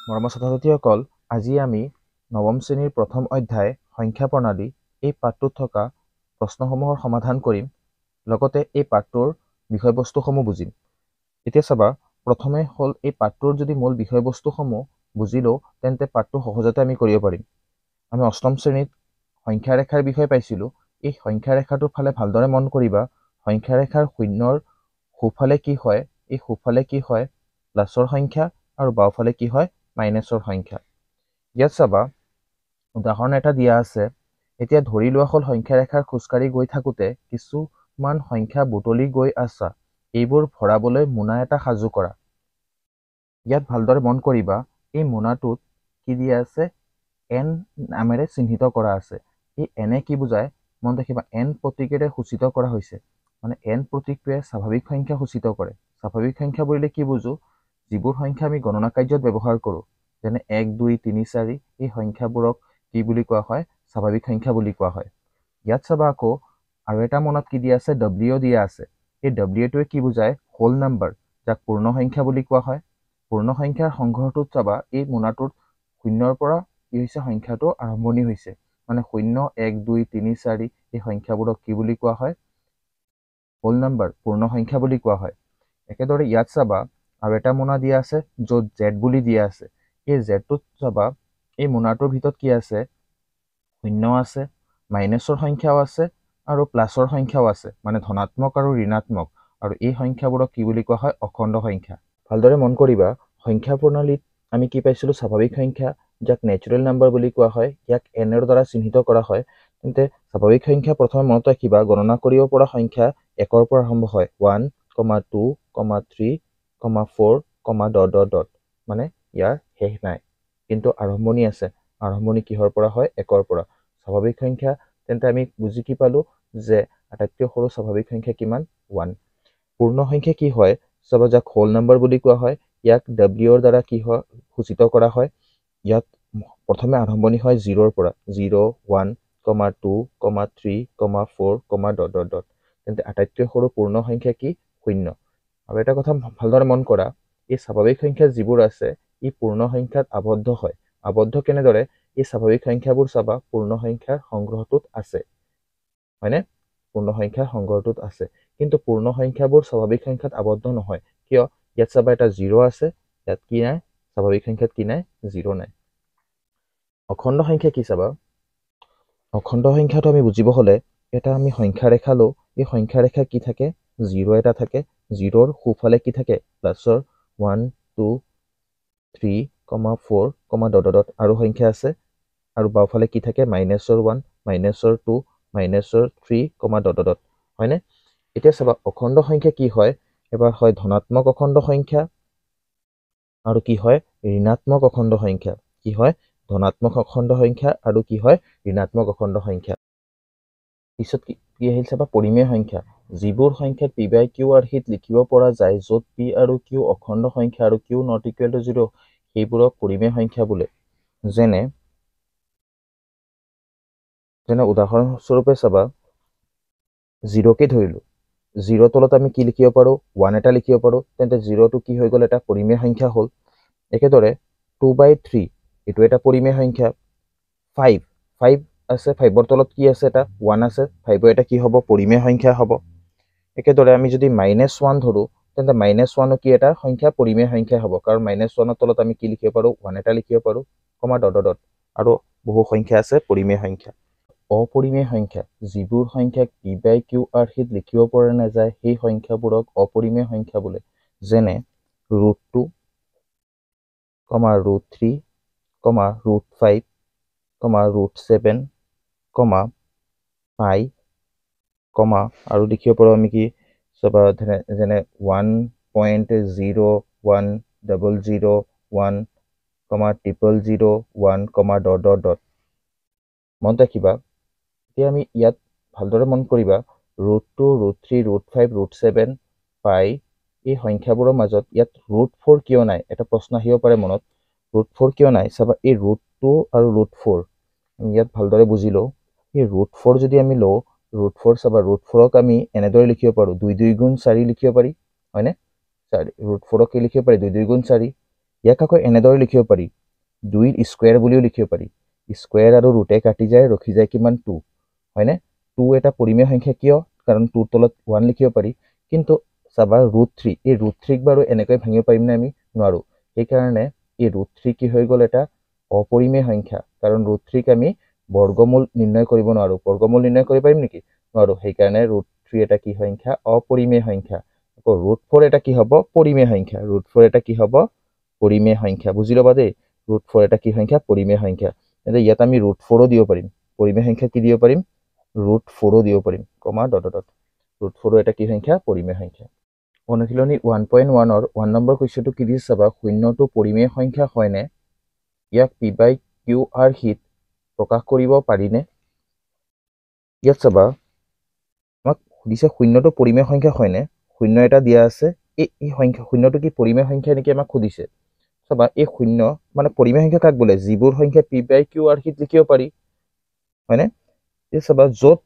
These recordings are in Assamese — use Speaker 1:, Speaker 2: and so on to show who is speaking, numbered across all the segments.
Speaker 1: মৰমৰ ছাত্ৰ-ছাত্ৰীসকল, আজি আমি নৱম শ্ৰেণীৰ প্ৰথম অধ্যায় সংখ্যা প্ৰণালী এই পাঠটোত থকা প্ৰশ্নসমূহৰ সমাধান কৰিম। লগতে এই পাঠটোৰ বিষয়বস্তুসমূহ বুজিম। এতিয়া চাবা, প্ৰথমে হ'ল এই পাঠটোৰ যদি মূল বিষয়বস্তুসমূহ বুজি লওঁ, তেন্তে পাঠটো সহজতে আমি কৰিব পাৰিম। আমি অষ্টম শ্ৰেণীত সংখ্যা ৰেখাৰ বিষয়ে পাইছিলোঁ। এই সংখ্যা ৰেখাটোৰ ফালে ভালদৰে মন কৰিবা। সংখ্যা ৰেখাৰ শূন্যৰ সোঁফালে কি হয়, এই সোঁফালে কি হয় প্লাছৰ সংখ্যা আৰু বাওঁফালে কি হয় মাইনাছৰ সংখ্যা। ইয়াত চাবা, উদাহৰণ এটা দিয়া আছে। এতিয়া ধৰি লোৱা হ'ল সংখ্যা ৰেখাৰ খোজকাঢ়ি গৈ থাকোঁতে কিছুমান সংখ্যা বুটলি গৈ আছা। এইবোৰ ভৰাবলৈ মোনা এটা সাজু কৰা। ইয়াত ভালদৰে মন কৰিবা, এই মোনাটোত কি দিয়া আছে, এন নামেৰে চিহ্নিত কৰা আছে। এই এনে কি বুজায়, মন ৰাখিবা, এন প্ৰতীকেৰে সূচিত কৰা হৈছে। মানে এন প্ৰতীকটোৱে স্বাভাৱিক সংখ্যা সূচিত কৰে। স্বাভাৱিক সংখ্যা বুলিলে কি বুজো, যিবোৰ সংখ্যা আমি গণনা কাৰ্যত ব্যৱহাৰ কৰোঁ, যেনে 1, 2, 3, 4, এই সংখ্যাবোৰক কি বুলি কোৱা হয়, স্বাভাৱিক সংখ্যা বুলি কোৱা হয়। ইয়াত চাবা আকৌ আৰু এটা মনত কি দিয়া আছে, ডব্লিউ দিয়া আছে। এই ডব্লিউটোৱে কি বুজায়, হোল নাম্বাৰ, যাক পূৰ্ণ সংখ্যা বুলি কোৱা হয়। পূৰ্ণ সংখ্যাৰ সংগ্ৰহটোত চাবা, এই মোনাটোত শূন্যৰ পৰা কি হৈছে, সংখ্যাটো আৰম্ভণি হৈছে। মানে 0, 1, 2, 3, 4 এই সংখ্যাবোৰক কি বুলি কোৱা হয়, হোল নাম্বাৰ, পূৰ্ণ সংখ্যা বুলি কোৱা হয়। একেদৰে ইয়াত চাবা আৰু এটা মোনা দিয়া আছে, য'ত জেড বুলি দিয়া আছে। এই জেডটোত চাবা, এই মোনাটোৰ ভিতৰত কি আছে, 0 আছে, মাইনাছৰ সংখ্যাও আছে আৰু প্লাছৰ সংখ্যাও আছে, মানে ধনাত্মক আৰু ঋণাত্মক। আৰু এই সংখ্যাবোৰক কি বুলি কোৱা হয়, অখণ্ড সংখ্যা। ভালদৰে মন কৰিবা, সংখ্যা প্ৰণালীত আমি কি পাইছিলোঁ, স্বাভাৱিক সংখ্যা, যাক নেচাৰেল নাম্বাৰ বুলি কোৱা হয়, ইয়াক এনৰ দ্বাৰা চিহ্নিত কৰা হয়। তেন্তে স্বাভাৱিক সংখ্যা প্ৰথমে মনত ৰাখিবা, গণনা কৰিব পৰা সংখ্যা 1ৰ পৰা আৰম্ভ হয়। 1, 2, 3, 4, ... মানে ইয়াৰ শেষ নাই, কিন্তু আৰম্ভণি আছে। আৰম্ভণি কিহৰ পৰা হয়, 1ৰ পৰা। স্বাভাৱিক সংখ্যা, তেন্তে আমি বুজি কি পালো যে আটাইতকৈ সৰু স্বাভাৱিক সংখ্যা কিমান, 1। পূৰ্ণ সংখ্যা কি হয় চাবা, যাক হোল নাম্বাৰ বুলি কোৱা হয়, ইয়াক ডব্লিউৰ দ্বাৰা কি হয় সূচিত কৰা হয়। ইয়াত প্ৰথমে আৰম্ভণি হয় 0ৰ পৰা, 0, 1, 2, 3, 4, ... তেন্তে আটাইতকৈ সৰু পূৰ্ণ সংখ্যা কি, 0। আৰু এটা কথা ভালদৰে মন কৰা, এই স্বাভাৱিক সংখ্যা যিবোৰ আছে, ই পূৰ্ণ সংখ্যাত আবদ্ধ হয়। আবদ্ধ কেনেদৰে, এই স্বাভাৱিক সংখ্যাবোৰ চাবা পূৰ্ণ সংখ্যাৰ সংগ্ৰহটোত আছে, হয়নে, পূৰ্ণ সংখ্যাৰ সংগ্ৰহটোত আছে। কিন্তু পূৰ্ণ সংখ্যাবোৰ স্বাভাৱিক সংখ্যাত আবদ্ধ নহয়। কিয়, ইয়াত চাবা এটা 0 আছে, ইয়াত কি নাই, স্বাভাৱিক সংখ্যাত কি নাই, 0 নাই। অখণ্ড সংখ্যা কি চাবা, অখণ্ড সংখ্যাটো আমি বুজিব হ'লে এটা আমি সংখ্যা ৰেখা লওঁ। এই সংখ্যা ৰেখা কি থাকে, 0 এটা থাকে। 0ৰ সোঁফালে কি থাকে, প্লাছৰ 1, 2, 3, 4, ... আৰু সংখ্যা আছে। আৰু বাওঁফালে কি থাকে, মাইনাছৰ 1, মাইনাছৰ 2, মাইনাছৰ 3, ... হয়নে। এতিয়া চাবা, অখণ্ড সংখ্যা কি হয়, এবাৰ হয় ধনাত্মক অখণ্ড সংখ্যা আৰু কি হয়, ঋণাত্মক অখণ্ড সংখ্যা। কি হয়, ধনাত্মক অখণ্ড সংখ্যা আৰু কি হয়, ঋণাত্মক অখণ্ড সংখ্যা। পিছত কি আহিল চাবা, পৰিমেয় সংখ্যা। যিবোৰ সংখ্যাক p/q আৰ্হিত লিখিব পৰা যায়, য'ত p আৰু q অখণ্ড সংখ্যা আৰু q ≠ 0, সেইবোৰক পৰিমেয় সংখ্যা বোলে। যেনে উদাহৰণস্বৰূপে চাবা, 0কে ধৰিলোঁ। 0 তলত আমি কি লিখিব পাৰোঁ, 1 এটা লিখিব পাৰোঁ। তেন্তে 0টো কি হৈ গ'ল, এটা পৰিমেয় সংখ্যা হ'ল। একেদৰে 2/3, এইটো এটা পৰিমেয় সংখ্যা। 5 আছে, 5ৰ তলত কি আছে, এটা 1 আছে, 5ৰ এটা কি হ'ব, পৰিমেয় সংখ্যা হ'ব। একেদৰে আমি যদি -1 ধৰোঁ, তেন্তে -1ও কি এটা সংখ্যা, পৰিমেয় সংখ্যা হ'ব। কাৰণ -1ৰ তলত আমি কি লিখিব পাৰোঁ, 1 এটা লিখিব পাৰোঁ, ... আৰু বহু সংখ্যা আছে পৰিমেয় সংখ্যা। অপৰিমেয় সংখ্যা, যিবোৰ সংখ্যাক p/q আৰ্হিত লিখিব পৰা নাযায়, সেই সংখ্যাবোৰক অপৰিমেয় সংখ্যা বোলে। যেনে √2, √3, √5, √7, π, আৰু লিখিব পাৰোঁ আমি কি চাবা, যেনে 1.01001, 0.001, ... মনত ৰাখিবা। এতিয়া আমি ইয়াত ভালদৰে মন কৰিবা, √2, √3, √5, √7, π এই সংখ্যাবোৰৰ মাজত ইয়াত √4 কিয় নাই, এটা প্ৰশ্ন আহিব পাৰে মনত। √4 কিয় নাই চাবা, এই √2 আৰু √4 আমি ইয়াত ভালদৰে বুজি লওঁ। এই √4 যদি আমি লওঁ, √4 চাবা, √4ক আমি এনেদৰে লিখিব পাৰোঁ, 2 2 গুণ 4 লিখিব পাৰি, হয়নে। √4ক কি লিখিব পাৰি, 2 2 গুণ 4। ইয়াক আকৌ এনেদৰে লিখিব পাৰি 2 ৰ স্কয়াৰ বুলিও লিখিব পাৰি স্কয়াৰ আৰু ৰুটে কাটি যায় ৰখি যায় কিমান 2 হয়নে 2 এটা পৰিমেয় সংখ্যা কিয় কাৰণ 2 ৰ তলত 1 লিখিব পাৰি কিন্তু চাবা √3 এই √3 ক বাৰু এনেকৈ ভাঙিব পাৰিম না আমি নোৱাৰো এই কাৰণে এই √3 কি হৈ গল এটা অপৰিমেয় সংখ্যা কাৰণ √3 ক আমি বৰ্গমূল নিৰ্ণয় কৰিব নোৱাৰো বৰ্গমূল নিৰ্ণয় কৰিব পাৰিম নেকি নোৱাৰো সেই কাৰণে √3 এটা কি সংখ্যা অপৰিমেয় সংখ্যা আকৌ √4 এটা কি হ'ব পৰিমেয় সংখ্যা √4 এটা কি হ'ব পৰিমেয় সংখ্যা বুজি লবা দেই √4 এটা কি সংখ্যা পৰিমেয় সংখ্যা এতে ইয়াত আমি √4 ও দিব পাৰিম পৰিমেয় সংখ্যা কি দিব পাৰিম √4 ও দিব পাৰিম কমা ডট ডট √4 এটা কি সংখ্যা পৰিমেয় সংখ্যা অনুশীলনী 1.1 ৰ 1 নম্বৰ কোৱেশ্চনটো কি দিছে চাবা শূন্যটো পৰিমেয় সংখ্যা হয়নে ইয়াক p/q হিত প্ৰকাশ কৰিব পাৰিনে ইয়াত চাবা আমাক সুধিছে শূন্যটো পৰিমেয় সংখ্যা হয়নে শূন্য এটা দিয়া আছে এই সংখ্যা শূন্যটো কি পৰিমেয় সংখ্যা নেকি আমাক সুধিছে চাবা এই শূন্য মানে পৰিমেয় সংখ্যা কাক বোলে যিবোৰ সংখ্যা p/q হিত লিখিব পাৰি হয়নে এই চাবা যত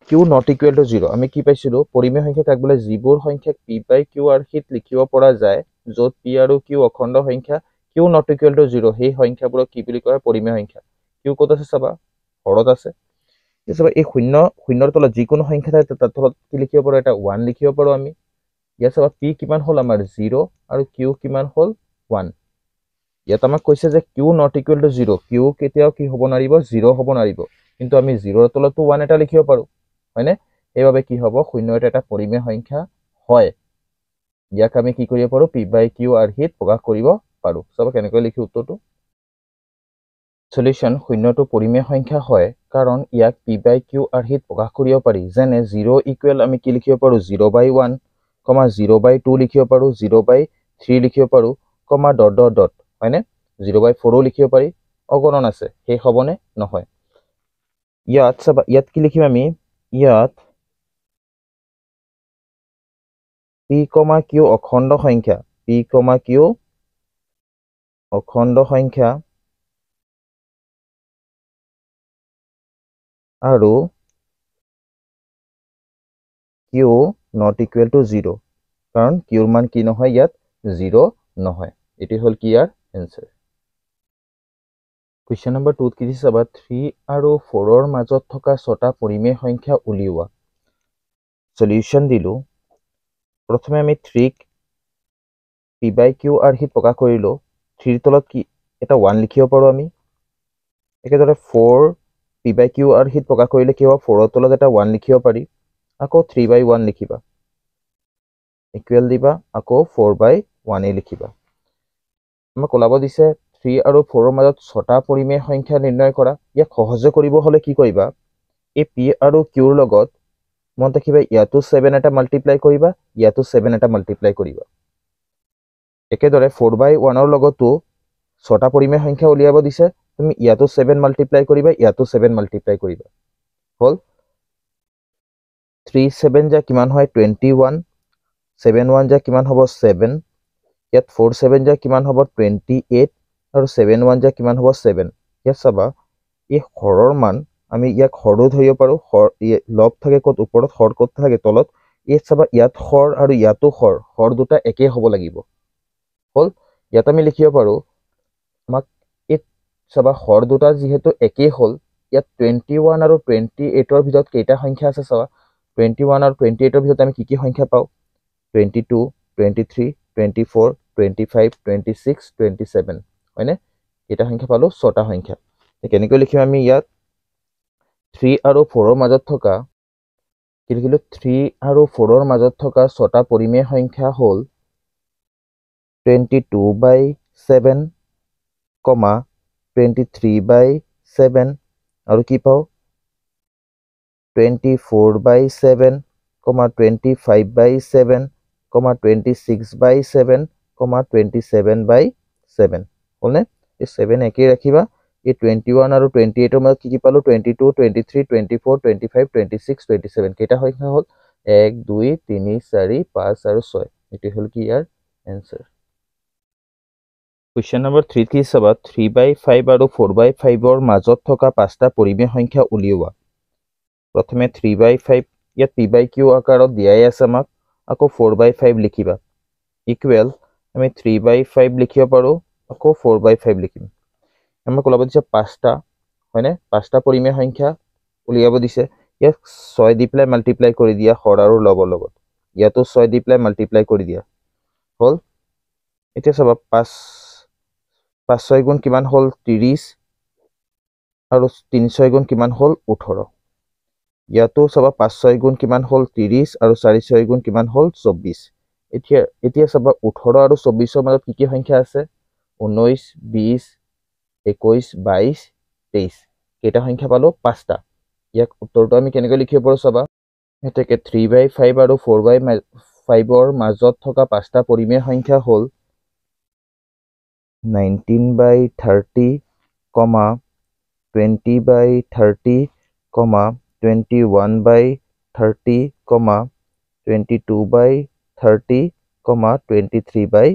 Speaker 1: q not equal to 0 আমি কি পাইছিলো পৰিমেয় সংখ্যা কাক বোলে যিবোৰ সংখ্যা p/q হিত লিখিব পৰা যায় যত p আৰু q অখণ্ড সংখ্যা q not equal to 0 সেই সংখ্যাবোৰক কি বুলি কয় পৰিমেয় সংখ্যা q কত আছে চাবা হৰত আছে এই চাবা এই শূন্যৰ তলত যিকোনো সংখ্যা থাকে তাৰ তলত কি লিখিব পাৰো এটা 1 লিখিব পাৰো আমি ইয়াত চাবা p কিমান হল আমাৰ 0 আৰু q কিমান হল 1 ইয়াত আমাক কৈছে যে q not equal to 0 q কেতিয়াও কি হ'ব নোৱাৰিব 0 হ'ব নোৱাৰিব কিন্তু আমি 0 ৰ তলতো 1 এটা লিখিব পাৰো হয়নে এইভাবে কি হ'ব শূন্য এটা পৰিমেয় সংখ্যা হয় ইয়াক আমি কি কৰিব পাৰো p/q হিত প্ৰকাশ কৰিব পাৰো চাবা কেনেকৈ লিখি উত্তৰটো সলিউশন শূন্যটো পৰিমেয় সংখ্যা হয় কাৰণ ইয়াক p/q হিত প্ৰকাশ কৰিব পাৰি যেনে 0 ইকুৱেল আমি কি লিখিব পাৰো 0/1 0/2 লিখিব পাৰো 0/3 লিখিব পাৰো ডট ডট ডট হয়নে 0/4 লিখিব পাৰি অগণন আছে সেই হবনে নহয় ইয়াত চাবা ইয়াত কি লিখিম আমি ইয়াত p/q অখণ্ড সংখ্যা p/q অখণ্ড সংখ্যা আৰু q not equal to 0 কাৰণ q ৰ মান কি নহয় ইয়াত 0 নহয় এটি হল কি ইয়াৰ এনসাৰ কোৱেশ্চন নম্বৰ 2 কি দিছে চাবা 3 আৰু 4 ৰ মাজত থকা ছটা পৰিমেয় সংখ্যা উলিওৱা সলিউশন দিলো প্ৰথমে আমি 3 ক p/q হিত প্ৰকাশ কৰিলো 3 ৰ তলত কি এটা 1 লিখিব পাৰো আমি একেদৰে 4 p/q হিত প্ৰকাশ কৰিলে কি হ'ব 4 ৰ তলত এটা 1 লিখিব পাৰি আকৌ 3/1 লিখিবা ইকুৱেল দিবা আকৌ 4/1 লিখিবা আমাক ওলাব দিছে 3 আৰু 4 ৰ মাজত ছটা পৰিমেয় সংখ্যা নিৰ্ণয় কৰা ইয়াক সহজে কৰিব হলে কি কৰিবা এই p আৰু q ৰ লগত মন ৰাখিবা ইয়াতো 7 এটা মাল্টিপ্লাই কৰিবা ইয়াতো 7 এটা মাল্টিপ্লাই কৰিবা একেদৰে 4/1 ৰ লগতো ছটা পৰিমেয় সংখ্যা উলিয়াব দিছে তুমি ইয়াতো 7 মাল্টিপ্লাই কৰিবা ইয়াতো 7 মাল্টিপ্লাই কৰিবা হল 3 7 যা কিমান হয় 21 7 1 যা কিমান হ'ব 7 ইয়াত 4 7 যা কিমান হ'ব 28 আৰু 7 1 যা কিমান হ'ব 7 ইয়াত চাবা এই হৰৰ মান আমি ইয়াক হৰো ধৰিব পাৰো লগ থাকে কত ওপৰত হৰ কত থাকে তলত ইয়াত চাবা ইয়াত হৰ আৰু ইয়াতো হৰ দুটা একে হ'ব লাগিব হল ইয়াত আমি লিখিব পাৰো আমাক এই চাবা হৰ দুটা যেহেতু একে হল ইয়াত 21 আৰু 28 ৰ ভিতৰত কেইটা সংখ্যা আছে চাবা 21 আৰু 28 ৰ ভিতৰত আমি কি সংখ্যা পাও 22 23 24 25 26 27 হয়নে এটা সংখ্যা পালো ছটা সংখ্যা কেনেকৈ লিখিম আমি ইয়াত 3 আৰু 4 ৰ মাজত থকা কি লিখিলো 3 আৰু 4 ৰ মাজত থকা ছটা পৰিমেয় সংখ্যা হল 22/7 23/7 আৰু কি পাও 24/7 25/7 26/7 27/7 হলনে এই 7 একেই ৰাখিবা এই 21 আৰু 28 ৰ মাজত কি পালো 22 23 24 25 26 27 কেইটা সংখ্যা হল 1 2 3 4 5 আৰু 6 এটি হল কি ইয়াৰ এনসাৰ কোৱেশ্চন নম্বৰ 3 কি চাবা 3/5 আৰু 4/5 ৰ মাজত থকা পাঁচটা পৰিমেয় সংখ্যা উলিওৱা প্ৰথমে 3/5 ইয়াত p/q আকাৰত দিয়াই আছে আমাক আকৌ 4/5 লিখিবা ইকুৱেল আমি 3/5 লিখিব পাৰোঁ, আকৌ 4/5 লিখিম। আমাক ওলাব দিছে 5টা, হয়নে? 5টা পৰিমেয় সংখ্যা উলিয়াব দিছে। ইয়াক 6 দি পেলাই মাল্টিপ্লাই কৰি দিয়া হৰ আৰু লবৰ লগত। ইয়াতো 6 দি পেলাই মাল্টিপ্লাই কৰি দিয়া হ'ল। এতিয়া চাবা 5 6 গুণ কিমান হ'ল 30 আৰু 3 6 গুণ কিমান হ'ল 18। ইয়াতো চাবা 5 6 গুণ কিমান হ'ল 30 আৰু 4 6 গুণ কিমান হ'ল 24। এতিয়া চাবা 18 আৰু 24ৰ মাজত কি সংখ্যা আছে? 19 20 21 22 23। কেইটা সংখ্যা পালো? 5টা। ইয়াক উত্তৰটো আমি কেনেকৈ লিখিব পাৰোঁ চাবা। এতেকে 3/5 আৰু 4/5ৰ মাজত থকা 5টা পৰিমেয় সংখ্যা হ'ল 19/30, 20/30, 21/30, 22/30,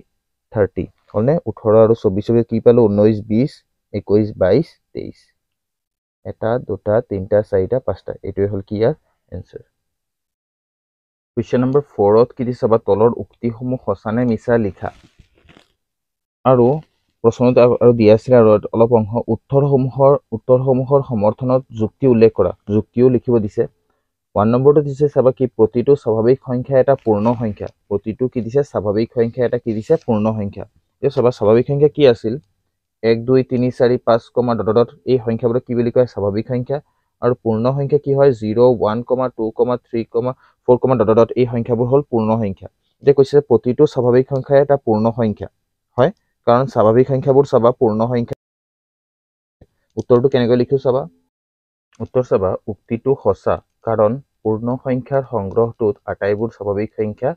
Speaker 1: 23/30। হ'লনে? 18 আৰু 24 কি পালো? 19 20 21 22 23। এটা, দুটা, তিনিটা, চাৰিটা, 5টা। এইটোৱে হ'ল কি ইয়াৰ এনসাৰ। কুৱেশ্যন নম্বৰ 4ত কি দিছে চাবা, তলৰ উক্তিসমূহ সঁচা নে মিছা লিখা। আৰু প্ৰশ্নটো আৰু দিয়া আছিল আৰু অলপ অংশ উত্তৰসমূহৰ সমৰ্থনত যুক্তি উল্লেখ কৰা। যুক্তিও লিখিব দিছে। 1 নম্বৰটো দিছে চাবা কি প্ৰতিটো স্বাভাৱিক সংখ্যা এটা পূৰ্ণ সংখ্যা। প্ৰতিটো কি দিছে? স্বাভাৱিক সংখ্যা এটা কি দিছে? পূৰ্ণ সংখ্যা। এই চাবা স্বাভাৱিক সংখ্যা কি আছিল? 1 2 3 4 5 ডট এই সংখ্যাবোৰক কি বুলি কয়? স্বাভাৱিক সংখ্যা। আৰু পূৰ্ণ সংখ্যা কি হয়? 0 1 2 3 4 ডট এই সংখ্যাবোৰ হ'ল পূৰ্ণ সংখ্যা। এতিয়া কৈছে প্ৰতিটো স্বাভাৱিক সংখ্যা এটা পূৰ্ণ সংখ্যা হয়, কাৰণ স্বাভাৱিক সংখ্যাবোৰ চাবা পূৰ্ণ সংখ্যা। উত্তৰটো কেনেকৈ লিখো চাবা। উত্তৰ চাবা, উক্তিটো সঁচা কাৰণ পূৰ্ণ সংখ্যাৰ সংগ্ৰহটোত আটাইবোৰ স্বাভাৱিক সংখ্যা।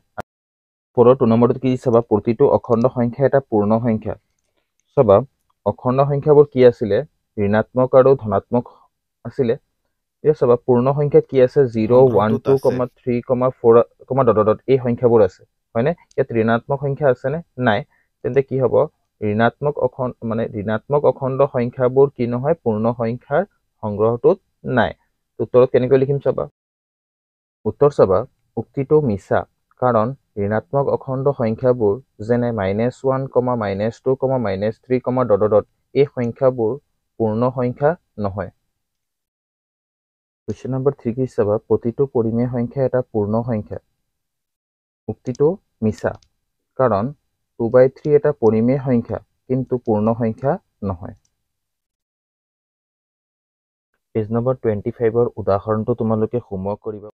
Speaker 1: 2 নম্বৰটো কি চাবা, প্ৰতিটো অখণ্ড সংখ্যা এটা পূৰ্ণ সংখ্যা। চাবা অখণ্ড সংখ্যাবোৰ কি আছিলে? ঋণাত্মক আৰু ধনাত্মক আছিলে। এতিয়া চাবা পূৰ্ণ সংখ্যা কি আছে? 0 1 2 3 4 ডট এই সংখ্যাবোৰ আছে, হয়নে? ইয়াত ঋণাত্মক সংখ্যা আছে নে? নাই। তেন্তে কি হ'ব? ঋণাত্মক অখণ্ড সংখ্যাবোৰ কি নহয়? পূৰ্ণ সংখ্যাৰ সংগ্ৰহটোত নাই। উত্তৰত কেনেকৈ লিখিম চাবা। উত্তৰ চাবা, উক্তিটো মিছা কাৰণ ঋণাত্মক অখণ্ড সংখ্যাবোৰ যেনে -1, -2, -3 ডট এই সংখ্যাবোৰ পূৰ্ণ সংখ্যা নহয়। কুৱেশ্যন নম্বৰ 3 কি চাবা, প্ৰতিটো পৰিমেয় সংখ্যা এটা পূৰ্ণ সংখ্যা। উক্তিটো মিছা কাৰণ 2/3 এটা পৰিমেয় সংখ্যা কিন্তু পূৰ্ণ সংখ্যা নহয়। পেজ নম্বৰ 25ৰ উদাহৰণটো তোমালোকে হোমৱৰ্ক কৰিবা।